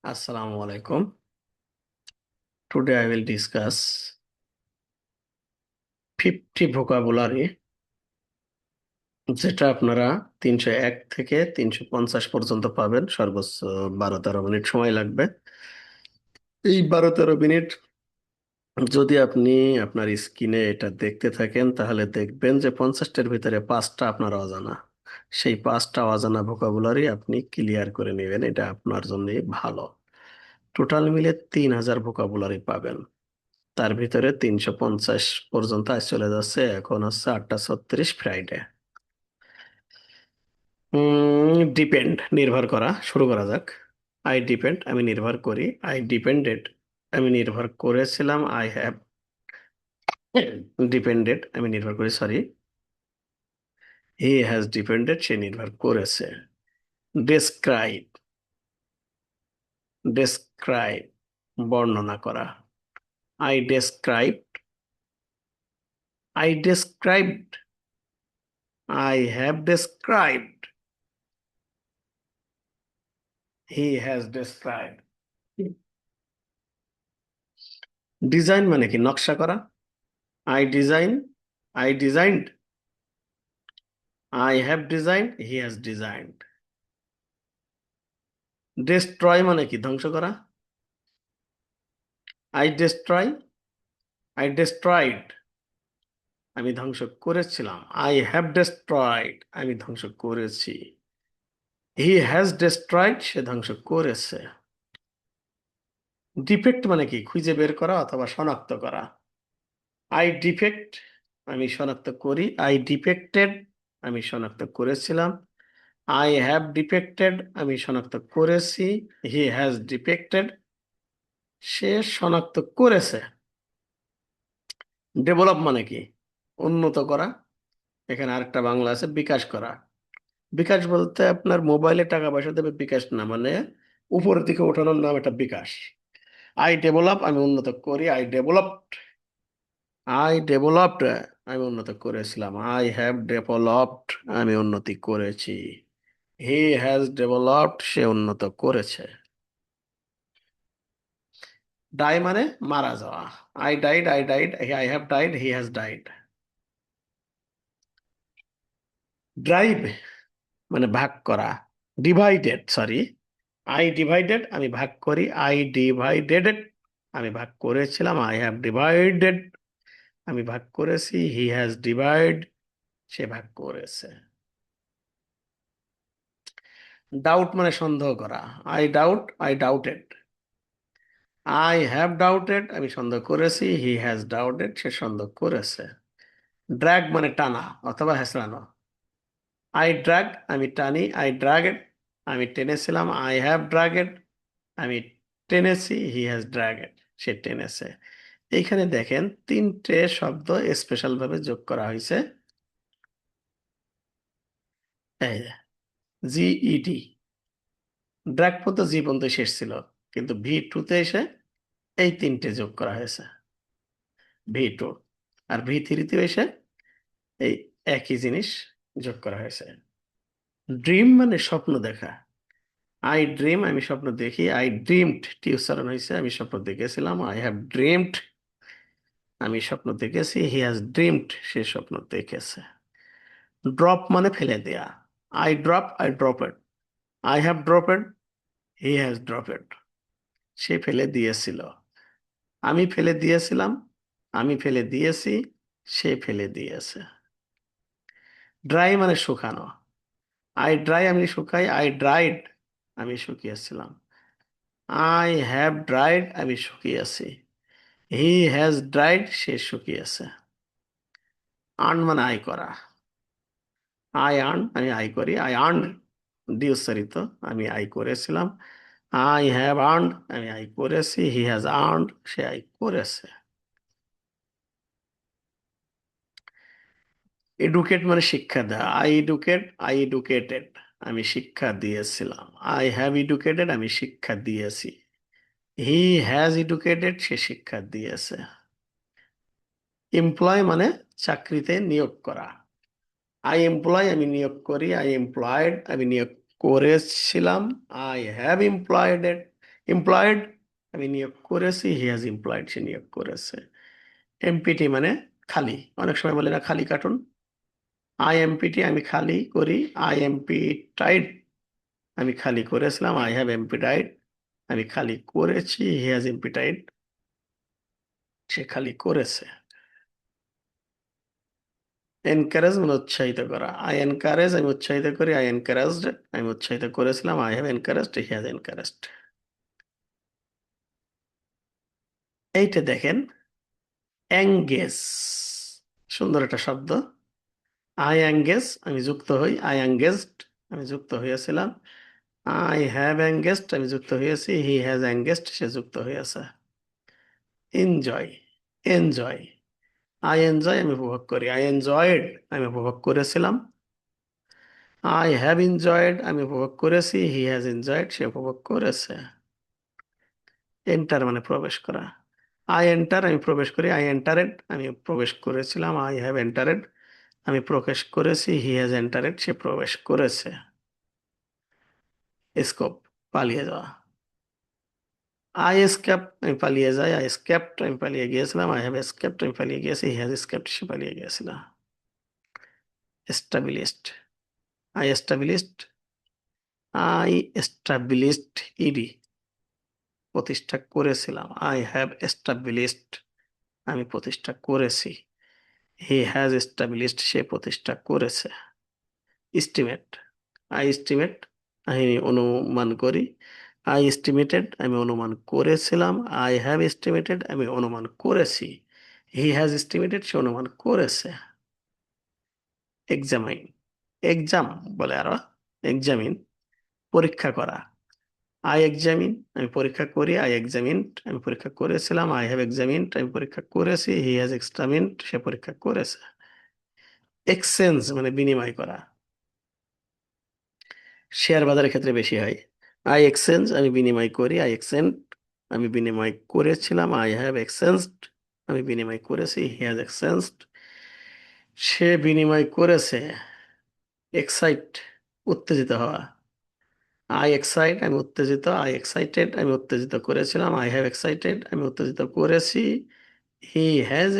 Assalamu alaikum. Today I will discuss 50 vocabulary যেটা আপনারা 301 থেকে 350 পর্যন্ত পাবেন। সর্বোচ্চ 12-13 মিনিট সময় লাগবে। এই 12-13 মিনিট যদি আপনি আপনার স্ক্রিনে এটা দেখতে থাকেন তাহলে দেখবেন যে 50টার ভিতরে 5টা আপনার অজানা। সেই 5টা অজানা ভোকাবুলারি আপনি ক্লিয়ার করে নেবেন, এটা আপনার জন্য ভালো। টোটাল মিলে 3000 ভোকাবুলারি পাবেন। তার ভিতরে 350 পর্যন্ত আজ চলে যাচ্ছে। এখন হচ্ছে 8:36 ফ্রাইডে। ডিপেন্ড, নির্ভর করা। শুরু করা যাক। আই ডিপেন্ড, আমি নির্ভর করি। আই ডিপেন্ডেড, আমি নির্ভর করেছিলাম। আই হ্যাভ ডিপেন্ডেড, আমি নির্ভর করি, সরি। হি হ্যাজ ডিপেন্ডেড, সে নির্ভর করেছে। ডেসক্রাইব, ডেসক্রাইব বর্ণনা করা। I describe, I described, I have described, he has described. Design মানে কি? নকশা করা। I design, I designed, I have design, he has designed. Destroy মানে কি? ধ্বংস করা। আই ডেস্ট্রয়, আই ডেস্ট্রয়েড, আমি ধ্বংস করেছিলাম। আই হ্যাভ ডেস্ট্রয়েড, আমি ধ্বংস করেছি। হি হ্যাজ ডেস্ট্রয়েড, সে ধ্বংস করেছে। ডিফেক্ট মানে কি? খুঁজে বের করা অথবা শনাক্ত করা। আই ডিফেক্ট, আমি শনাক্ত করি। আই ডিফেক্টেড, আমি শনাক্ত করেছিলাম। আই হ্যাভ ডিফেক্টেড, আমি শনাক্ত করেছি। হি হ্যাজ ডিফেক্টেড, সে শনাক্ত করেছে। ডেভেলপ মানে কি? উন্নত করা। এখানে আরেকটা বাংলা আছে, বিকাশ করা। বিকাশ বলতে আপনার মোবাইলে টাকা পয়সা দেবে বিকাশ না, মানে উপরের দিকে ওঠানোর নাম, এটা বিকাশ। আই ডেভেলপ, আমি উন্নত করি। আই ডেভেলপড, আই ডেভেলপড, আমি উন্নত করেছিলাম। আই হ্যাভ ডেভেলপড, আমি উন্নতি করেছি। হি হ্যাজ ডেভেলপড, সে উন্নত করেছে। ডাই মানে মারা যাওয়া। I died, I died, I have died, he has died. Drive মানে ভাগ করা। Divided, sorry. আই ডিভাইডেড, আমি ভাগ করি। আই ডিভাইডেড, আমি ভাগ করেছিলাম। আই হ্যাভ ডিভাইডেড, আমি ভাগ করেছি। হি হ্যাজ ডিভাইড, সে ভাগ করেছে। ডাউট মানে সন্দেহ করা। I doubt, I doubted, I have doubted, আমি সন্দেহ করেছি। হি হ্যাজ ডাউটেড, সে সন্দেহ করেছে। ড্র্যাগ মানে টানা অথবা হেঁচড়ানো। আই ড্র্যাগ, আমি টানি। আই ড্র্যাগেড, আমি টেনেছিলাম। আই হ্যাভ ড্র্যাগেড, আমি টেনেছি। হি হ্যাজ ড্র্যাগেড, সে টেনেছে। এইখানে দেখেন 3টে শব্দ স্পেশাল ভাবে যোগ করা হয়েছে। এই জিইডি, ড্র্যাগ পর্যন্ত জি পর্যন্ত শেষ ছিল, কিন্তু ভি 2-তে এসে এই 3টে যোগ করা হয়েছে। ভি 2 আর ভি 3-তেও এসে এই একই জিনিস যোগ করা হয়েছে। ড্রিম মানে স্বপ্ন দেখা। আই ড্রিম, আমি স্বপ্ন দেখি। আই ড্রিমড, টি উচ্চারণ হয়েছে, আমি স্বপ্ন দেখেছিলাম। আই হ্যাভ ড্রিমড, আমি স্বপ্ন দেখেছি। হি হ্যাজ ড্রিমড, সে স্বপ্ন দেখেছে। ড্রপ মানে ফেলে দেয়া। I drop, I dropped, I have dropped, he has dropped, সে ফেলে দিয়েছিল। আমি ফেলে দিয়েছিলাম, আমি ফেলে দিয়েছি, সে ফেলে দিয়েছে। ড্রাই মানে শুকানো। আই ড্রাই, আমি শুকাই। আই ড্রাইড, আমি শুকিয়েছিলাম। আই হ্যাভ ড্রাইড, আমি শুকিয়েছি। হি হ্যাজ ড্রাইড, সে শুকিয়েছে। আর্ন মানে আয় করা। আই আর্ন, আমি আয় করি। আই আর্ন, ডি উচ্চারিত, আমি আয় করেছিলাম। আই হ্যাভ আর্নড, আমি আয় করেছি। হি হ্যাজ আর্নড, সে আয় করেছে। এডুকেট মানে শিক্ষা দেওয়া। আই এডুকেট, আই এডুকেটেড, আমি শিক্ষা দিয়েছিলাম। আই হ্যাভ এডুকেটেড, আমি শিক্ষা দিয়েছি। হি হ্যাজ এডুকেটেড, সে শিক্ষা দিয়েছে। এমপ্লয় মানে চাকরিতে নিয়োগ করা। আই এমপ্লয়, আমি নিয়োগ করি। আই এমপ্লয়েড, আমি নিয়োগ করেছিলাম। আই হ্যাভ এমপ্লয়েডেড, এমপ্লয়েড আমি নিয়োগ করেছি, হি হ্যাজ এমপ্লয়েড সে নিয়োগ করেছে। এমপিটি মানে খালি, অনেক সময় বলে না খালি কার্টুন। আইএমপিটি আমি খালি করি, আই এমপি টাইড আমি খালি করেছিলাম, আই হ্যাভ এমপিটাইড আমি খালি করেছি, হি হ্যাজ এমপিটাইড সে খালি করেছে। এনকারেজ মানে উৎসাহিত করা, আই এনকারেজ আমি উৎসাহিত করি, আই এনকারেজড আমি উৎসাহিত করেছিলাম, I have encouraged he has encouraged. এইটা দেখেন অ্যাঙ্গেজ, সুন্দর একটা শব্দ। আই অ্যাঙ্গেজ আমি যুক্ত হই, আই অ্যাঙ্গেজড আমি যুক্ত হয়েছিলাম, আই হ্যাভ অ্যাঙ্গেজড আমি যুক্ত হয়েছি, হি হ্যাজ অ্যাঙ্গেজড সে যুক্ত হয়েছে। এনজয়, এনজয় আই এনজয় আমি উপভোগ করি, আই এনজয়েড আমি উপভোগ করেছিলাম, আই হ্যাভ এনজয়েড আমি উপভোগ করেছি, হি হ্যাজ এনজয়েড সে উপভোগ করেছে। এন্টার মানে প্রবেশ করা, আই এন্টার আমি প্রবেশ করি, আই এন্টারেড আমি প্রবেশ করেছিলাম, আই হ্যাভ এন্টারেড আমি প্রবেশ করেছি, হি হ্যাজ এন্টারেড সে প্রবেশ করেছে। স্কোপ পালিয়ে যাওয়া, আই এসকেপ আমি পালিয়ে যাই, আই এসকেপড আমি পালিয়ে গিয়েছিলাম, আই হ্যাভ এসকেপড আমি পালিয়ে গিয়েছি, হি হ্যাজ এসকেপড সে পালিয়ে গিয়েছিল। Established, I established, I established ED প্রতিষ্ঠা করেছিলাম, আই হ্যাভ এস্টাবলিশড আমি প্রতিষ্ঠা করেছি, হি হ্যাজ এস্টাবলিশড সে প্রতিষ্ঠা করেছে। এস্টিমেট, আই এস্টিমেট আমি অনুমান করি, আই এস্টিমেটেড আমি অনুমান করেছিলাম, আই হ্যাভ এস্টিমেটেড আমি অনুমান করেছি, হি হ্যাজ এস্টিমেটেড সে অনুমান করেছে। এক্সামাইন, এক্সাম বলে আরো, এক্সামিন পরীক্ষা করা, আই এক্সামিন আমি পরীক্ষা করি, আই এক্সামিনড আমি পরীক্ষা করেছিলাম, আই হ্যাভ এক্সামিনড আমি পরীক্ষা করেছি, হি হ্যাজ এক্সামিনড সে পরীক্ষা করেছে। এক্সচেঞ্জ মানে বিনিময় করা, শেয়ার বাজারের ক্ষেত্রে বেশি হয়। আই এক্সচেঞ্জ আমি বিনিময় করি, আই এক্সচেঞ্জ আমি বিনিময় করেছিলাম, আই হ্যাভ এক্সচেঞ্জড আমি বিনিময় করেছি, হি হ্যাজ এক্সচেঞ্জড সে বিনিময় করেছে। এক্সাইট উত্তেজিত হওয়া, আই এক্সাইট আমি উত্তেজিত, আই এক্সাইটেড আমি উত্তেজিত করেছিলাম, আই হ্যাভ এক্সাইটেড আমি উত্তেজিত করেছি, হি হ্যাজ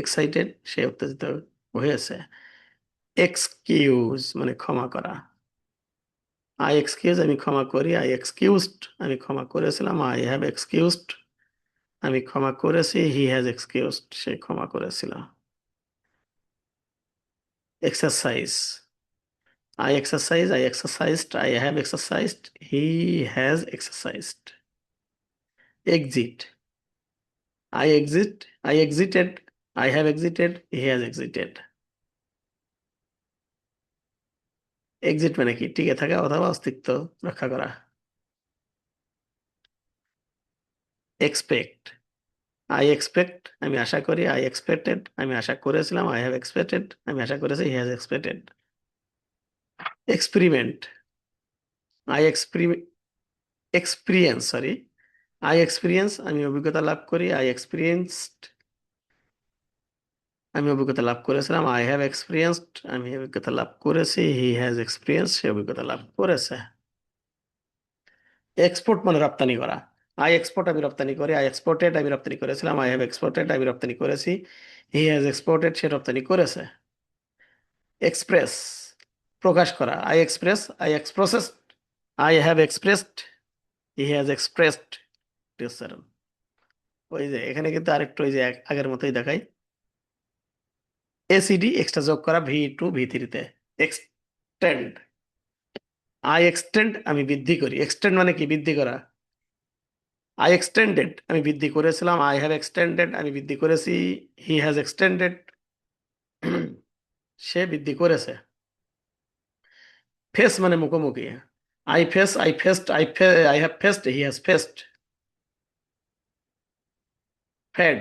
এক্সাইটেড সে উত্তেজিত হয়েছে। এক্সকিউজ মানে ক্ষমা করা, আই এক্সকিউজ আমি ক্ষমা করি, আই এক্সকিউজড আমি ক্ষমা করেছিলাম, আই হ্যাভ এক্সকিউজড আমি ক্ষমা করেছি, হি হ্যাজ এক্সকিউজড সে ক্ষমা করেছিল। Exercise, I exercise, I exercised, I have exercised, he has exercised. Exit, I exit, I exited, I have exited, he has exited. Exit মানে কি টিকে থাকা অথবা অস্তিত্ব রক্ষা করা। এক্সপেক্ট, আই এক্সপেক্ট আমি আশা করি, আই এক্সপেক্টেড আমি আশা করেছিলাম, আই হ্যাভ এক্সপেক্টেড আমি আশা করেছি, he has expected. Experiment, I experience sorry, I experience আমি অভিজ্ঞতা লাভ করি, আই এক্সপিরিয়েন্সড আমি অভিজ্ঞতা লাভ করেছিলাম, আই হ্যাভ এক্সপিরিয়েন্সড আমি অভিজ্ঞতা লাভ করেছি, হি হ্যাজ এক্সপিরিয়েন্স সে অভিজ্ঞতা লাভ করেছে। এক্সপোর্ট মানে রপ্তানি করা, আই এক্সপোর্ট আমি রপ্তানি করি, আই এক্সপোর্টেড আমি রপ্তানি করেছিলাম, আই হ্যাভ এক্সপোর্টেড আমি রপ্তানি করেছি, হি হ্যাজ এক্সপোর্টেড সে রপ্তানি করেছে। এক্সপ্রেস প্রকাশ করা, I express, I expressed, I have expressed, he has expressed. ওই যে এখানে কিন্তু আরেকটু ওই যে আগের মতোই দেখাই, এসিডি এক্সট্রা যোগ করা ভি টু ভি থ্রিতে। এক্সটেন্ড, আই এক্সটেন্ড আমি বৃদ্ধি করি, এক্সটেন্ড মানে কি বৃদ্ধি করা, আই এক্সটেন্ডেড আমি বৃদ্ধি করেছিলাম, আই হ্যাভ এক্সটেন্ডেড আমি বৃদ্ধি করেছি, হি হ্যাজ এক্সটেন্ডেড সে বৃদ্ধি করেছে। ফেস মানে মুখোমুখি, I face, I faced, I have fest, he has faced. Fade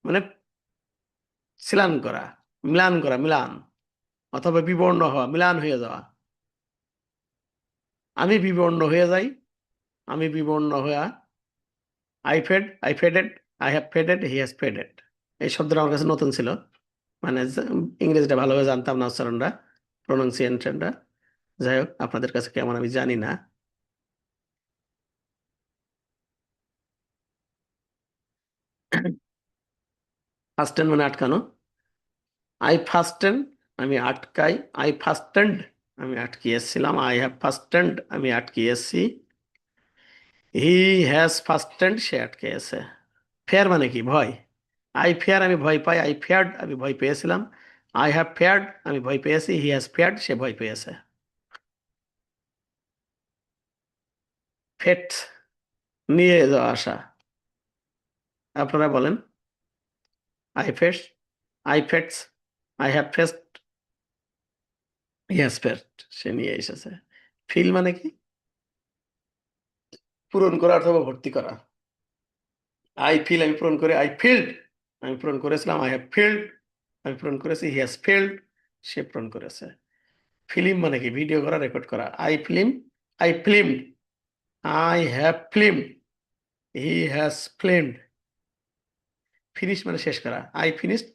মানে ছিলান করা, মিলান করা, মিলান অথবা বিবর্ণ হওয়া, মিলান হয়ে যাওয়া। আমি বিবর্ণ হয়ে যাই, আমি বিবর্ণ হয়ে, I fade, I faded, I have faded, he has faded. এই শব্দটা আমার কাছে নতুন ছিল, মানে ইংরেজিটা ভালোভাবে জানতাম না, উচ্চারণটা প্রনাউন্সিয়েশনটা। যাই হোক আপনাদের কাছে কেমন আমি জানি না। ফাস্টেন মানে আটকানো। আই ফাস্টেন আমি আটকাই। আই ফাস্টেন্ড আমি আটকিয়েছিলাম। আই হ্যাভ ফাস্টেন্ড আমি আটকিয়েছি। He has ফাস্টেন্ড say আটকেছে। ফেয়ার মানে কি? ভয়। আই ফেয়ার আমি ভয় পাই। আই ফেয়ার্ড আমি ভয় পেয়েছিলাম। আই হ্যাভ ফেয়ার্ড আমি ভয় পেয়েছি। হি হ্যাজ ফেয়ার্ড সে ভয় পেয়েছে। ফেট নিয়ে যাওয়া আসা। আপনারা বলেন। আই ফেস, আই ফেটস, I have fest, he has fetched সে নিয়ে এসেছে। ফিল মানে কি? পূরণ করা অথবা ভর্তি করা। আই ফিল আমি পূরণ করে। আই ফিল্ড আমি পূরণ করেছিলাম। আই হ্যাভ ফিল্ড আমি পূরণ করেছি। হি হ্যাজ ফিল্ড সে পূরণ করেছে। ফিল্ম মানে কি? ভিডিও করা, রেকর্ড করা। I film, I filmed, I have filmed, he has filmed. Finish মানে শেষ করা। I finished,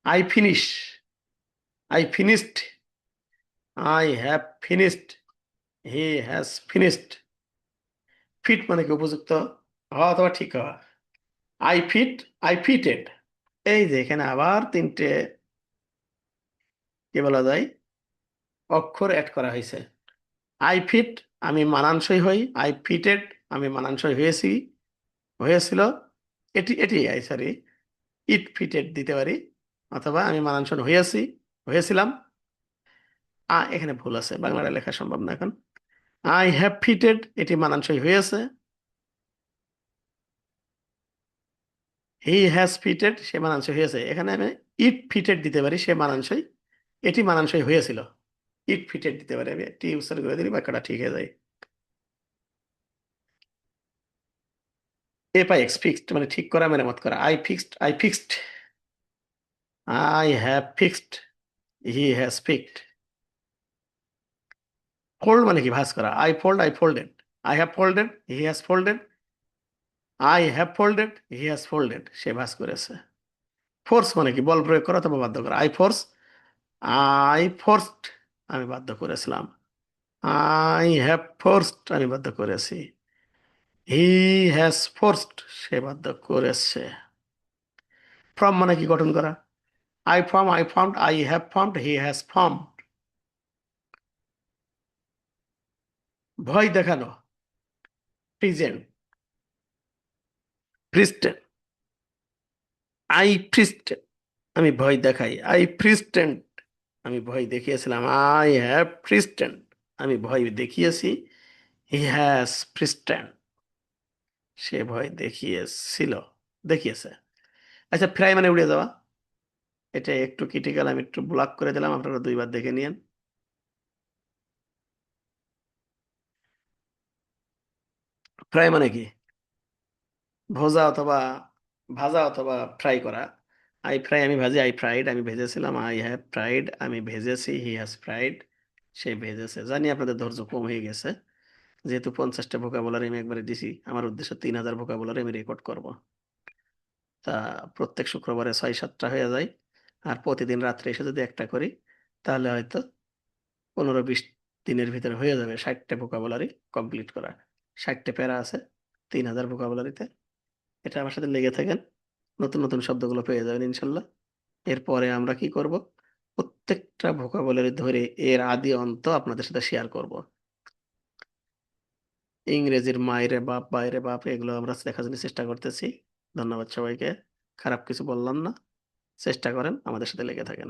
I finish, I finished, I have finished, he has finished. Fit মানে কি? উপযুক্ত হওয়া অথবা ঠিক হওয়া। I fit, I fitted. এই যে এখানে আবার তিনটে কি বলা যায় অক্ষর অ্যাড করা হয়েছে। আই ফিট আমি মানানসই হই। আই ফিটেড আমি মানানসই হয়েছি, হয়েছিল। এটি এটি আই সরি, ইট ফিটেড দিতে পারি, অথবা আমি মানানসই হয়েছি, হয়েছিলাম। এখানে ভুল আছে, বাংলাটা লেখা সম্ভব না এখন। আই হ্যাভ ফিটেড এটি মানানসই হয়েছে। হি হ্যাজ ফিটেড সে মানানসই হয়েছে। এখানে আমি ইট ফিটেড দিতে পারি, সে মানানসই। এটি মানানসই হয়েছিল। ইট ফিটেড দিতে পারি, আমি টি উচ্চারণ করে দিলে বাক্যটা ঠিক হয়ে যায়। এফ আই এক্স ফিক্সড মানে ঠিক করা, মেরামত করা। I fixed, I fixed, I have fixed, he has fixed. Fold মানে কি? ভাঁজ করা। I fold, I folded, I have folded, he has folded, I have folded, he has folded সে ভাঁজ করেছে। ফোর্স মানে কি? বল প্রয়োগ করা অথবা বাধ্য করা। আই ফোর্স, আই ফোর্সড আমি বাধ্য করেছিলাম। আই হ্যাভ ফোর্সড আমি বাধ্য করেছি। হি হ্যাজ ফোর্সড সে বাধ্য করেছে। ফর্ম মানে কি? গঠন করা। I form, I formed, I have formed, he has formed. ভয় দেখানো। প্রেজেন্ট, প্রিস্টেন্ট, আই প্রিস্টেন্ট আমি ভয় দেখাই। আই প্রিস্টেন্ট আমি ভয় দেখিয়েছিলাম। আই হ্যাভ প্রিস্টেন্ট আমি ভয় দেখিয়েছি। হি হ্যাজ প্রিস্টেন্ট সে ভয় দেখিয়েছিল, দেখিয়েছে। আচ্ছা, ফ্রাই মানে উড়ে যাওয়া। এটা একটু ক্রিটিক্যাল, আমি একটু ব্লক করে দিলাম, আপনারা দুইবার দেখে নিন। ফ্রাই মানে কি? ভোজা অথবা ভাজা অথবা ফ্রাই করা। আই ফ্রাই আমি ভাজি। আই ফ্রাইড আমি ভেজেছিলাম। আই হ্যাভ ফ্রাইড আমি ভেজেছি। হি হ্যাজ ফ্রাইড সে ভেজেছে। জানি আপনাদের ধৈর্য কম হয়ে গেছে, যেহেতু 50টা ভোকাবুলারি আমি একবারে দিছি। আমার উদ্দেশ্য 3000 ভোকাবুলারি আমি রেকর্ড করব। তা প্রত্যেক শুক্রবারে 6-7টা হয়ে যায়। আর প্রতিদিন রাত্রে এসে যদি একটা করি, তাহলে হয়তো 15-20 দিনের ভিতরে হয়ে যাবে 60টা ভোকাবুলারি কমপ্লিট করা। 60টা প্যারা আছে 3000 ভোকাবুলারিতে। এটা আমার সাথে লেগে থাকেন, নতুন নতুন শব্দগুলো পেয়ে যাবেন ইনশাল্লাহ। এরপরে আমরা কি করব? প্রত্যেকটা ভোকাবুলারি ধরে এর আদি অন্ত আপনাদের সাথে শেয়ার করব। ইংরেজির মায়েরে বাপ, বাইরে বাপ, এগুলো আমরা দেখার জন্য চেষ্টা করতেছি। ধন্যবাদ সবাইকে। খারাপ কিছু বললাম না। চেষ্টা করেন, আমাদের সাথে লেগে থাকেন।